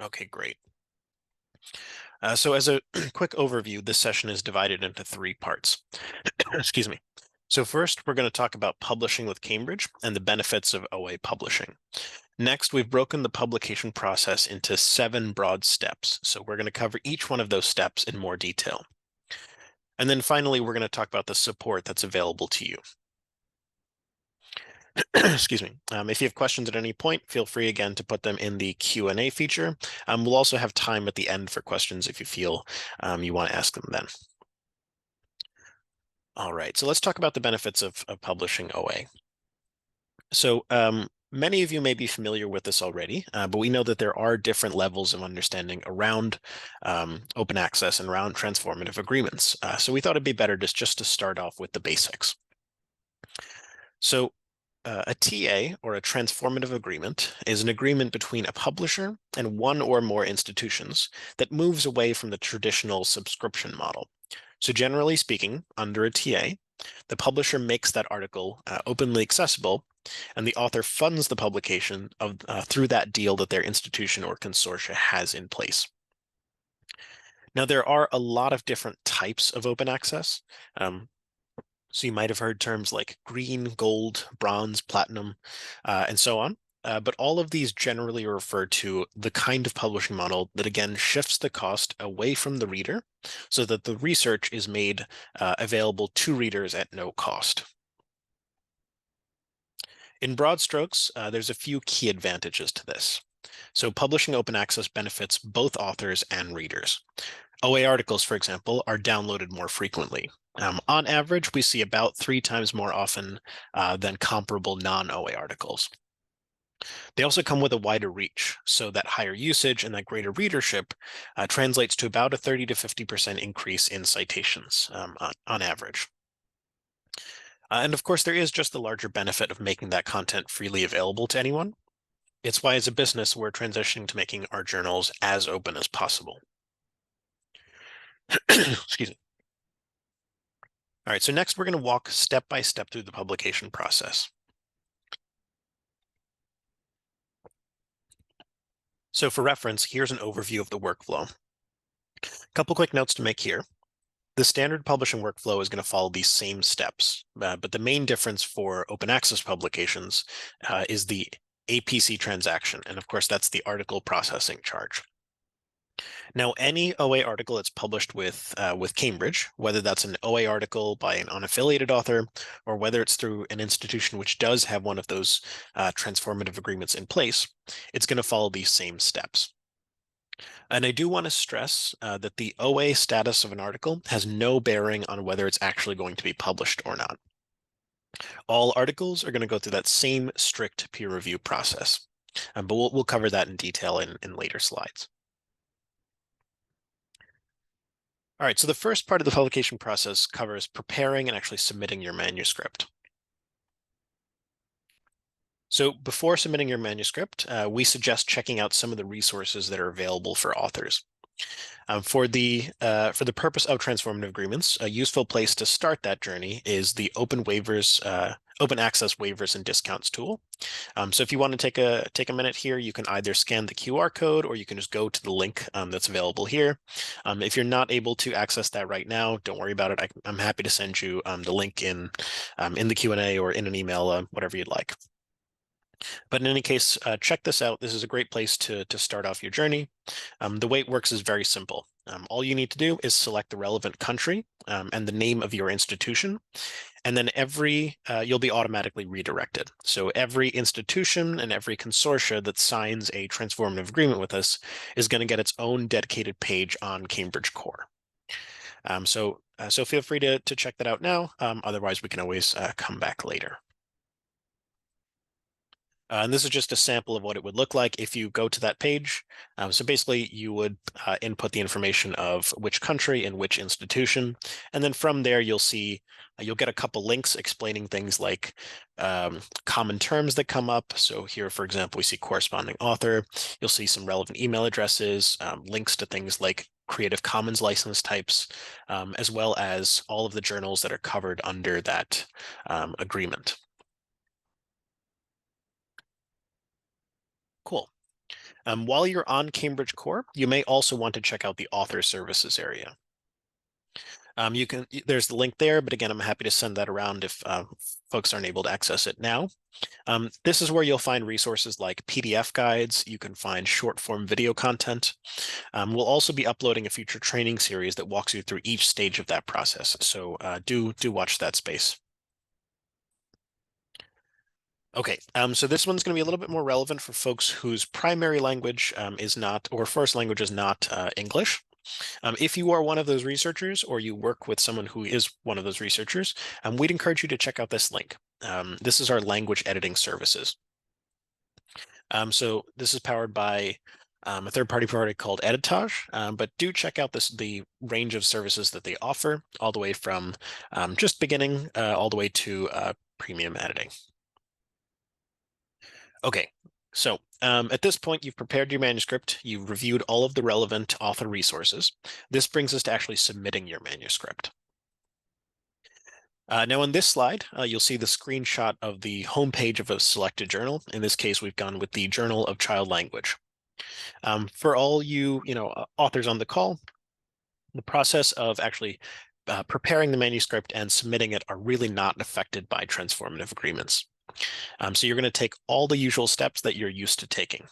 Okay, great. So as a quick overview, this session is divided into three parts. Excuse me. So first, we're going to talk about publishing with Cambridge and the benefits of OA publishing. Next, we've broken the publication process into 7 broad steps. So we're going to cover each one of those steps in more detail. And then finally, we're going to talk about the support that's available to you. Excuse me. If you have questions at any point, feel free again to put them in the Q&A feature. We'll also have time at the end for questions if you feel you want to ask them then. All right, so let's talk about the benefits of publishing OA. So many of you may be familiar with this already, but we know that there are different levels of understanding around open access and around transformative agreements. So we thought it'd be better just to start off with the basics. So a TA, or a transformative agreement, is an agreement between a publisher and one or more institutions that moves away from the traditional subscription model. So generally speaking, under a TA, the publisher makes that article openly accessible, and the author funds the publication through that deal that their institution or consortia has in place. Now, there are a lot of different types of open access. So you might have heard terms like green, gold, bronze, platinum, and so on. But all of these generally refer to the kind of publishing model that, again, shifts the cost away from the reader so that the research is made available to readers at no cost. In broad strokes, there's a few key advantages to this. So publishing open access benefits both authors and readers. OA articles, for example, are downloaded more frequently. On average, we see about 3 times more often than comparable non-OA articles. They also come with a wider reach, so that higher usage and that greater readership translates to about a 30 to 50% increase in citations on average. And of course, there is just the larger benefit of making that content freely available to anyone. It's why, as a business, we're transitioning to making our journals as open as possible. Excuse me. All right, so next we're going to walk step by step through the publication process. So for reference, here's an overview of the workflow. A couple quick notes to make here. The standard publishing workflow is going to follow these same steps, but the main difference for open access publications is the APC transaction, and of course that's the article processing charge. Now, any OA article that's published with Cambridge, whether that's an OA article by an unaffiliated author, or whether it's through an institution which does have one of those transformative agreements in place, it's going to follow these same steps. And I do want to stress that the OA status of an article has no bearing on whether it's actually going to be published or not. All articles are going to go through that same strict peer review process, but we'll cover that in detail in later slides. All right, so the first part of the publication process covers preparing and actually submitting your manuscript. So before submitting your manuscript, we suggest checking out some of the resources that are available for authors. For the purpose of transformative agreements, a useful place to start that journey is the Open Access Waivers and Discounts tool. So if you want to take a minute here, you can either scan the QR code or you can just go to the link that's available here. If you're not able to access that right now, don't worry about it. I'm happy to send you the link in the Q&A or in an email, whatever you'd like. But in any case, check this out. This is a great place to start off your journey. The way it works is very simple. All you need to do is select the relevant country and the name of your institution, and then you'll be automatically redirected. So every institution and every consortia that signs a transformative agreement with us is going to get its own dedicated page on Cambridge Core. So feel free to check that out now. Otherwise, we can always come back later. And this is just a sample of what it would look like if you go to that page. So basically, you would input the information of which country and which institution. And then from there, you'll get a couple links explaining things like common terms that come up. So here, for example, we see corresponding author. You'll see some relevant email addresses, links to things like Creative Commons license types, as well as all of the journals that are covered under that agreement. Cool. While you're on Cambridge Core, you may also want to check out the author services area. There's the link there, but again, I'm happy to send that around if folks aren't able to access it now. This is where you'll find resources like PDF guides. You can find short form video content. We'll also be uploading a future training series that walks you through each stage of that process. So do watch that space. Okay, so this one's going to be a little bit more relevant for folks whose primary language is not, or first language is not English. If you are one of those researchers or you work with someone who is one of those researchers, we'd encourage you to check out this link. This is our language editing services. So this is powered by a third-party provider called Editage, but do check out the range of services that they offer, all the way from just beginning all the way to premium editing. Okay, so at this point, you've prepared your manuscript, you've reviewed all of the relevant author resources. This brings us to actually submitting your manuscript. Now on this slide, you'll see the screenshot of the homepage of a selected journal. In this case, we've gone with the Journal of Child Language. For all you authors on the call, the process of actually preparing the manuscript and submitting it are really not affected by transformative agreements. So you're going to take all the usual steps that you're used to taking.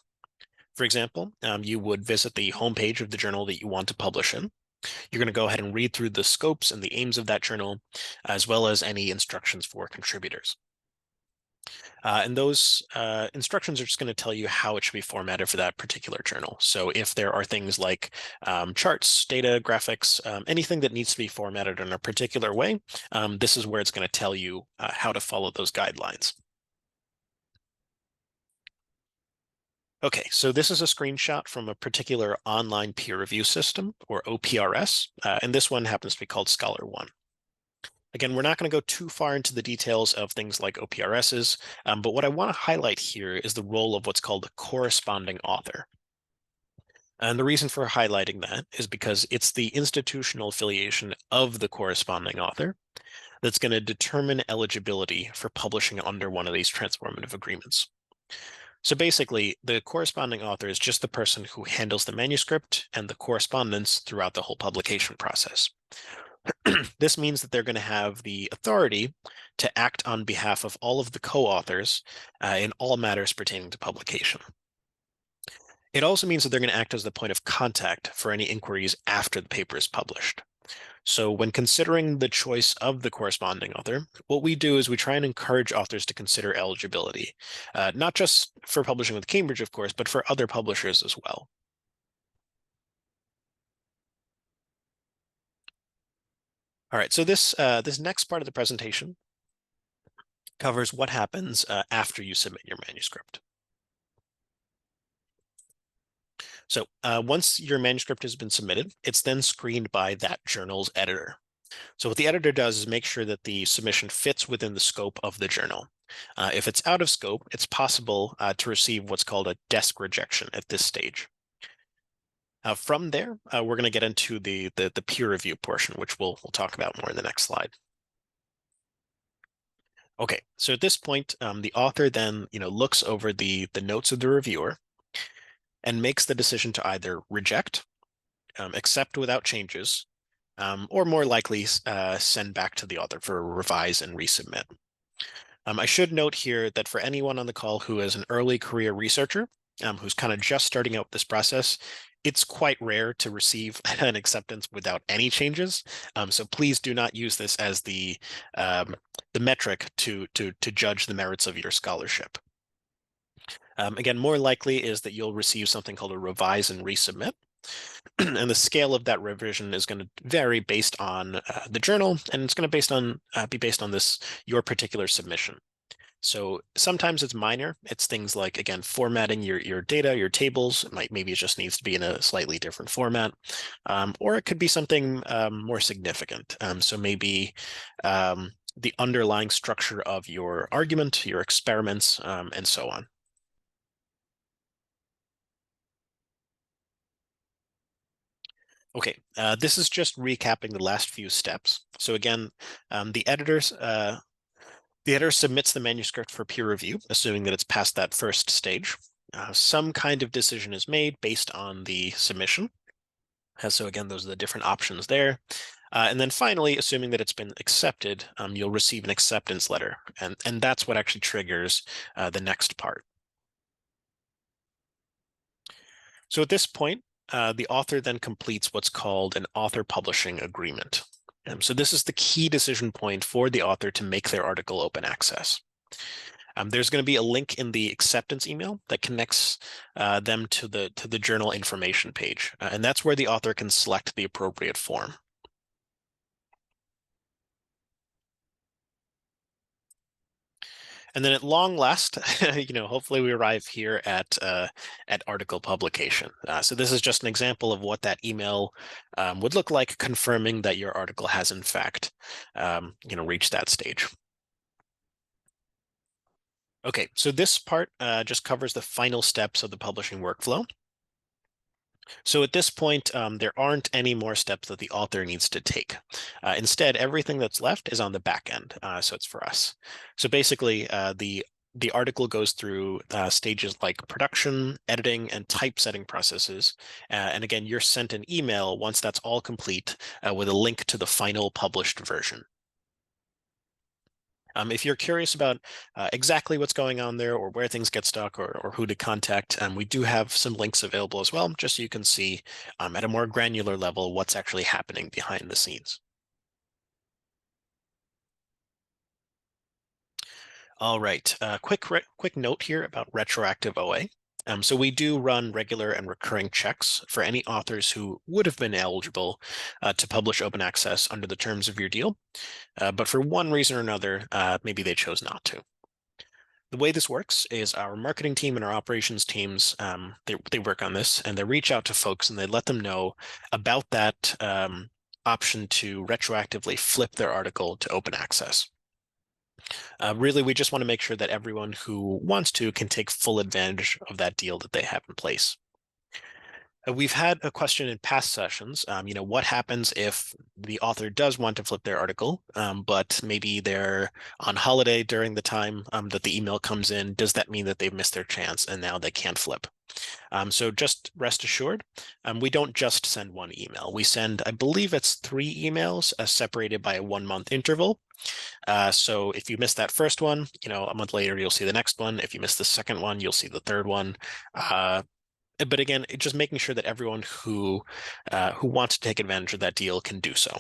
For example, you would visit the homepage of the journal that you want to publish in. You're going to go ahead and read through the scopes and the aims of that journal, as well as any instructions for contributors. And those instructions are just going to tell you how it should be formatted for that particular journal. So if there are things like charts, data, graphics, anything that needs to be formatted in a particular way, this is where it's going to tell you how to follow those guidelines. Okay, so this is a screenshot from a particular online peer review system, or OPRS, and this one happens to be called ScholarOne. Again, we're not going to go too far into the details of things like OPRSs, but what I want to highlight here is the role of what's called the corresponding author. And the reason for highlighting that is because it's the institutional affiliation of the corresponding author that's going to determine eligibility for publishing under one of these transformative agreements. So basically, the corresponding author is just the person who handles the manuscript and the correspondence throughout the whole publication process. This means that they're going to have the authority to act on behalf of all of the co-authors in all matters pertaining to publication. It also means that they're going to act as the point of contact for any inquiries after the paper is published. So when considering the choice of the corresponding author, what we do is we try and encourage authors to consider eligibility, not just for publishing with Cambridge, of course, but for other publishers as well. All right, so this next part of the presentation covers what happens after you submit your manuscript. So once your manuscript has been submitted, it's then screened by that journal's editor. So what the editor does is make sure that the submission fits within the scope of the journal. If it's out of scope, it's possible to receive what's called a desk rejection at this stage. From there, we're going to get into the peer review portion, which we'll talk about more in the next slide. Okay, so at this point, the author then looks over the notes of the reviewer and makes the decision to either reject, accept without changes, or more likely send back to the author for a revise and resubmit. I should note here that for anyone on the call who is an early career researcher, who's kind of just starting out this process, it's quite rare to receive an acceptance without any changes. So please do not use this as the metric to judge the merits of your scholarship. Again, more likely is that you'll receive something called a revise and resubmit. And the scale of that revision is going to vary based on the journal, and it's going to be based on your particular submission. So sometimes it's minor. It's things like, again, formatting your data, your tables. Maybe it just needs to be in a slightly different format, or it could be something more significant. So maybe the underlying structure of your argument, your experiments, and so on. Okay, this is just recapping the last few steps. So again, the editor submits the manuscript for peer review, assuming that it's past that first stage. some kind of decision is made based on the submission. So again, those are the different options there. And then finally, assuming that it's been accepted, you'll receive an acceptance letter. And that's what actually triggers the next part. So at this point, the author then completes what's called an author publishing agreement. So this is the key decision point for the author to make their article open access. There's going to be a link in the acceptance email that connects them to the journal information page, and that's where the author can select the appropriate form. And then at long last, hopefully we arrive here at article publication. So this is just an example of what that email would look like, confirming that your article has in fact, reached that stage. Okay, so this part just covers the final steps of the publishing workflow. So at this point, there aren't any more steps that the author needs to take. Instead, everything that's left is on the back end. So it's for us. So basically, the article goes through stages like production, editing, and typesetting processes. And again, you're sent an email once that's all complete with a link to the final published version. If you're curious about exactly what's going on there or where things get stuck or who to contact, we do have some links available as well, just so you can see at a more granular level what's actually happening behind the scenes. All right, quick note here about retroactive OA. So we do run regular and recurring checks for any authors who would have been eligible to publish open access under the terms of your deal, but for one reason or another, maybe they chose not to. The way this works is our marketing team and our operations teams, they work on this and they reach out to folks and they let them know about that option to retroactively flip their article to open access. Really, we just want to make sure that everyone who wants to can take full advantage of that deal that they have in place. We've had a question in past sessions, what happens if the author does want to flip their article, but maybe they're on holiday during the time that the email comes in? Does that mean that they've missed their chance and now they can't flip? So just rest assured, we don't just send one email. We send, I believe it's 3 emails separated by a 1-month interval. So if you miss that first one, a month later, you'll see the next one. If you miss the second one, you'll see the third one. But again, just making sure that everyone who wants to take advantage of that deal can do so.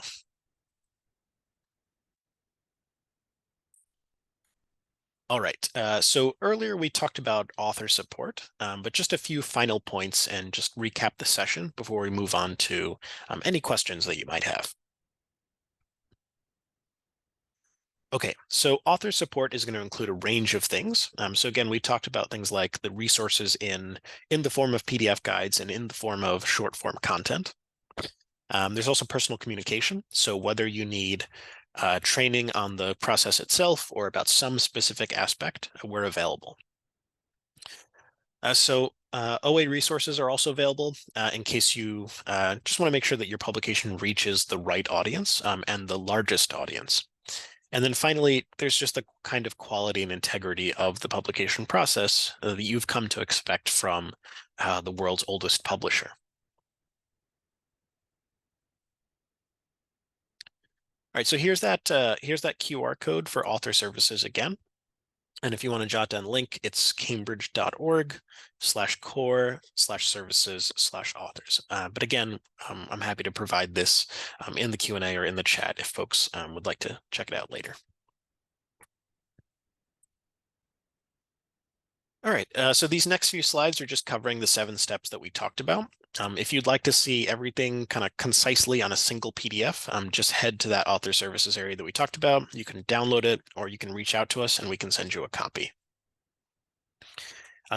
All right. So earlier we talked about author support, but just a few final points and just recap the session before we move on to any questions that you might have. Okay, so author support is going to include a range of things. So again, we talked about things like the resources in the form of PDF guides and in the form of short form content. There's also personal communication. So whether you need training on the process itself or about some specific aspect, we're available. OA resources are also available in case you just want to make sure that your publication reaches the right audience and the largest audience. And then finally, there's just the kind of quality and integrity of the publication process that you've come to expect from the world's oldest publisher. All right, so here's that QR code for author services again. And if you want to jot down a link, it's cambridge.org/core/services/authors. But again, I'm happy to provide this in the Q&A or in the chat if folks would like to check it out later. All right, so these next few slides are just covering the 7 steps that we talked about. If you'd like to see everything kind of concisely on a single PDF, just head to that author services area that we talked about. You can download it or you can reach out to us and we can send you a copy.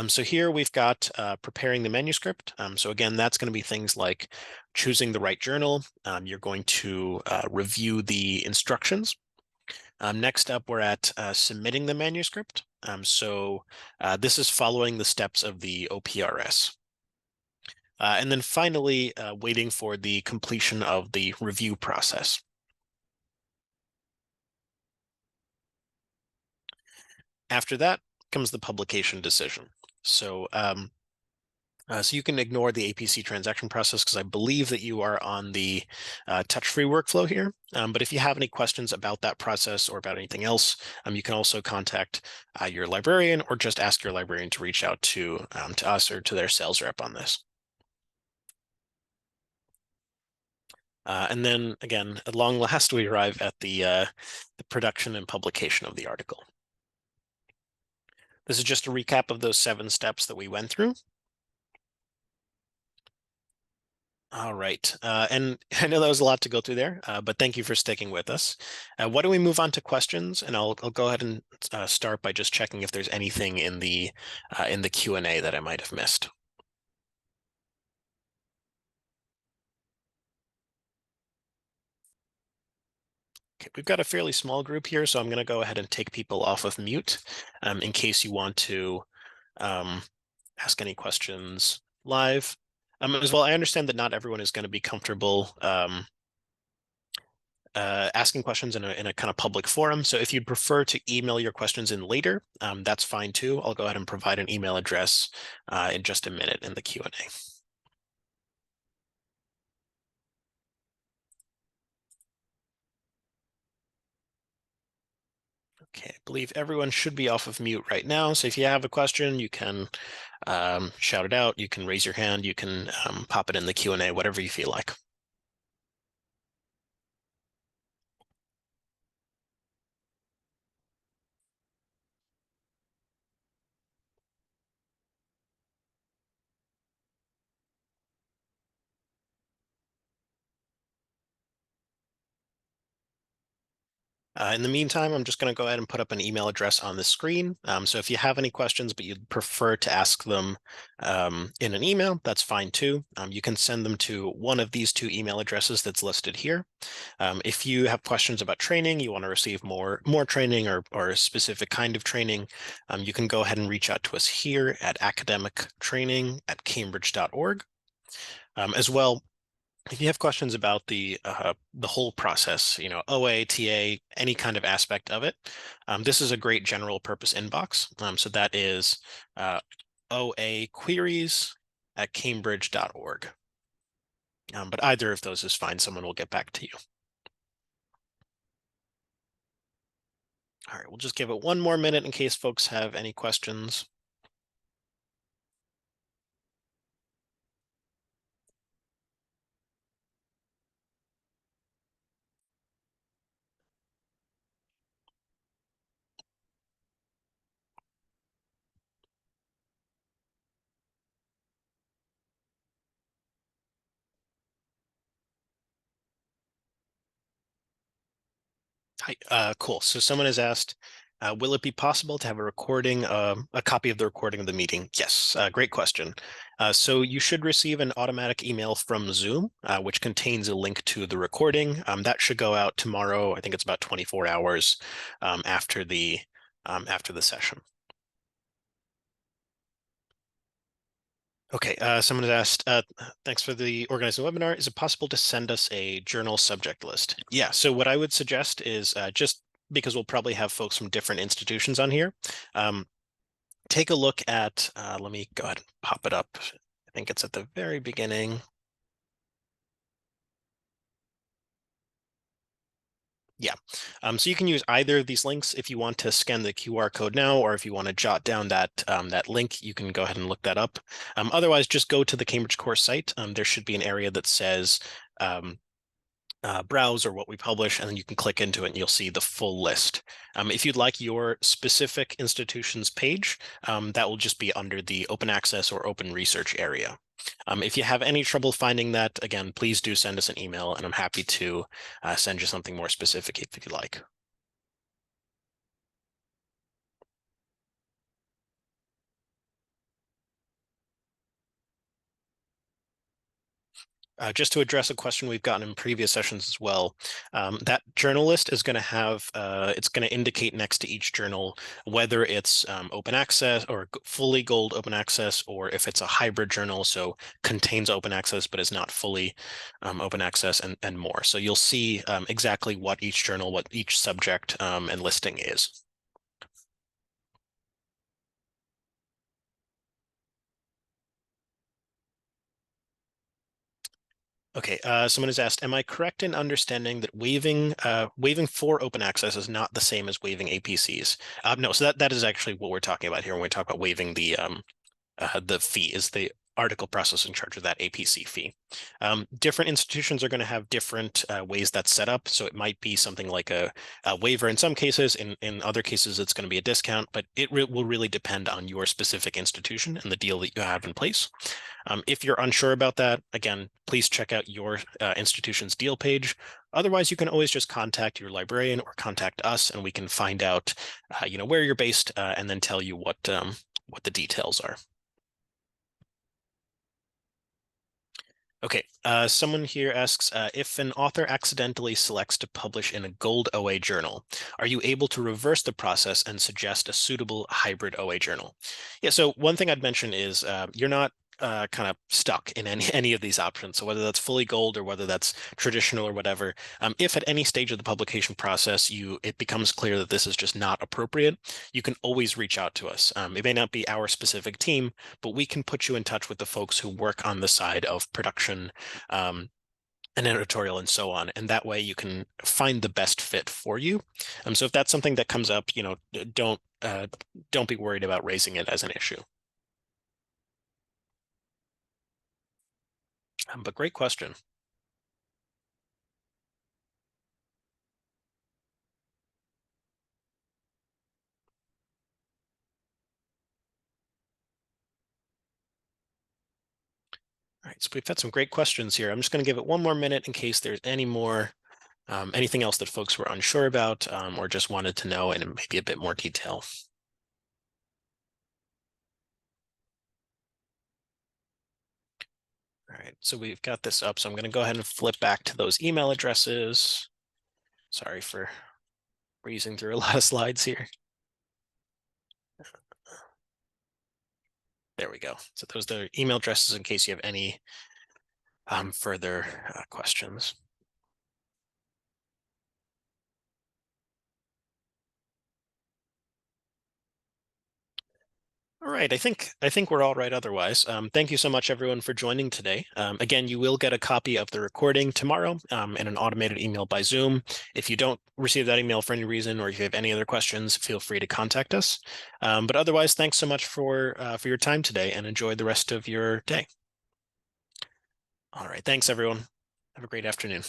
So here we've got preparing the manuscript. So again, that's going to be things like choosing the right journal. You're going to review the instructions. Next up, we're at submitting the manuscript. So this is following the steps of the OPRS. And then finally, waiting for the completion of the review process. After that comes the publication decision. So you can ignore the APC transaction process because I believe that you are on the touch-free workflow here. But if you have any questions about that process or about anything else, you can also contact your librarian or just ask your librarian to reach out to us or to their sales rep on this. And then again, at long last, we arrive at the production and publication of the article. This is just a recap of those 7 steps that we went through. All right. And I know that was a lot to go through there, but thank you for sticking with us. Why don't we move on to questions? And I'll go ahead and start by just checking if there's anything in the Q&A that I might have missed. Okay, we've got a fairly small group here, so I'm going to go ahead and take people off of mute in case you want to ask any questions live. As well, I understand that not everyone is going to be comfortable asking questions in a kind of public forum. So if you'd prefer to email your questions in later, that's fine too. I'll go ahead and provide an email address in just a minute in the Q&A. Okay, I believe everyone should be off of mute right now. So if you have a question, you can shout it out. You can raise your hand. You can pop it in the Q&A, whatever you feel like. In the meantime, I'm just going to go ahead and put up an email address on the screen. So if you have any questions, but you'd prefer to ask them in an email, that's fine too. You can send them to one of these 2 email addresses that's listed here. If you have questions about training, you want to receive more training or a specific kind of training, you can go ahead and reach out to us here at academictraining@cambridge.org. As well, if you have questions about the whole process, OA, TA, any kind of aspect of it, this is a great general purpose inbox. So that is OA queries at cambridge.org. But either of those is fine. Someone will get back to you. All right, we'll just give it one more minute in case folks have any questions. Hi, cool. So someone has asked, will it be possible to have a recording, a copy of the recording of the meeting? Yes, great question. So you should receive an automatic email from Zoom, which contains a link to the recording. That should go out tomorrow. I think it's about 24 hours after the session. Okay, someone has asked, thanks for the organizing webinar. Is it possible to send us a journal subject list? Yeah, so what I would suggest is just because we'll probably have folks from different institutions on here, take a look at, let me go ahead and pop it up. I think it's at the very beginning. Yeah, so you can use either of these links if you want to scan the QR code now, or if you want to jot down that link, you can go ahead and look that up. Otherwise, just go to the Cambridge course site. There should be an area that says browse or what we publish, and then you can click into it and you'll see the full list. If you'd like your specific institution's page, that will just be under the open access or open research area. If you have any trouble finding that, again, please do send us an email and I'm happy to send you something more specific if you like. Just to address a question we've gotten in previous sessions as well, that journal list is going to have, it's going to indicate next to each journal whether it's open access or fully gold open access, or if it's a hybrid journal, so contains open access but is not fully open access, and more. So you'll see exactly what each journal, what each subject and listing is. Okay, someone has asked, am I correct in understanding that waiving for open access is not the same as waiving APCs? No, so that is actually what we're talking about here when we talk about waiving the fee is the article processing charge of that APC fee. Different institutions are going to have different ways that's set up. So it might be something like a waiver in some cases. In other cases, it's going to be a discount, but it will really depend on your specific institution and the deal that you have in place. If you're unsure about that, again, please check out your institution's deal page. Otherwise, you can always just contact your librarian or contact us, and we can find out, where you're based, and then tell you what the details are. Okay, someone here asks, if an author accidentally selects to publish in a gold OA journal, are you able to reverse the process and suggest a suitable hybrid OA journal? Yeah, so one thing I'd mention is you're not kind of stuck in any of these options. So whether that's fully gold or whether that's traditional or whatever, if at any stage of the publication process it becomes clear that this is just not appropriate, you can always reach out to us. It may not be our specific team, but we can put you in touch with the folks who work on the side of production, and editorial and so on. And that way you can find the best fit for you. So if that's something that comes up, don't be worried about raising it as an issue. But great question. All right, so we've had some great questions here. I'm just going to give it one more minute in case there's anything else that folks were unsure about, or just wanted to know in maybe a bit more detail. All right, so we've got this up. So I'm going to go ahead and flip back to those email addresses. Sorry for breezing through a lot of slides here. There we go. So those are the email addresses in case you have any further questions. All right, I think we're all right otherwise. Thank you so much, everyone, for joining today. Again, you will get a copy of the recording tomorrow in an automated email by Zoom. If you don't receive that email for any reason, or if you have any other questions, feel free to contact us. But otherwise, thanks so much for your time today, and enjoy the rest of your day. All right, thanks, everyone. Have a great afternoon.